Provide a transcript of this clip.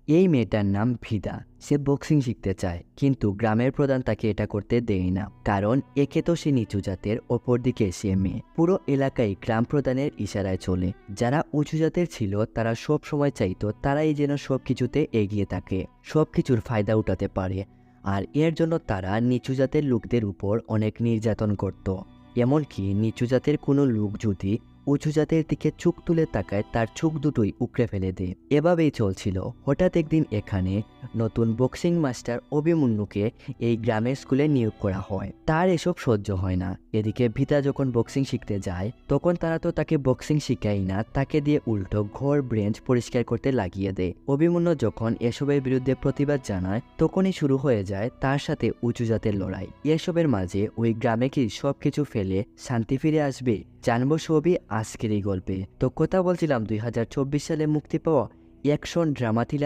এই মেয়েটার নাম ভিদা। সে বক্সিং শিখতে চায়, কিন্তু গ্রামের প্রধান তাকে এটা করতে দেয় না, কারণ একে তো সে নিচু জাতের, ওপর দিকে সে মেয়ে। পুরো এলাকায় গ্রাম প্রধানের ইশারায় চলে। যারা উঁচু জাতের ছিল তারা সব সময় চাইতো তারাই যেন সবকিছুতে এগিয়ে থাকে, সবকিছুর ফায়দা উঠাতে পারে। আর এর জন্য তারা নিচু জাতের লোকদের উপর অনেক নির্যাতন করত। এমনকি নিচু জাতের কোনো লোক যদি উঁচু জাতের দিকে চোখ তুলে তাকায়, তার চোখ দুটোই উকড়ে ফেলে দেয়। এভাবেই চলছিল। হঠাৎ একদিন এখানে নতুন বক্সিং মাস্টার অভিমন্যুকে এই গ্রামের স্কুলে নিয়োগ করা হয়। তার এসব সহ্য হয় না। এদিকে ভিতা যখন বক্সিং শিখতে যায়, তখন তারা তো তাকে বক্সিং শিখায় না, তাকে দিয়ে উল্টো ঘর বেঞ্চ পরিষ্কার করতে লাগিয়ে দেয়। অভিমন্যু যখন এসবের বিরুদ্ধে প্রতিবাদ জানায়, তখনই শুরু হয়ে যায় তার সাথে উঁচু জাতের লড়াই। এসবের মাঝে ওই গ্রামে কি সবকিছু ফেলে শান্তি ফিরে আসবে? জানবো সবই আজকের এই গল্পে। তো কথা বলছিলাম 2024 সালে মুক্তি পাওয়া অ্যাকশন ড্রামা থ্রিলার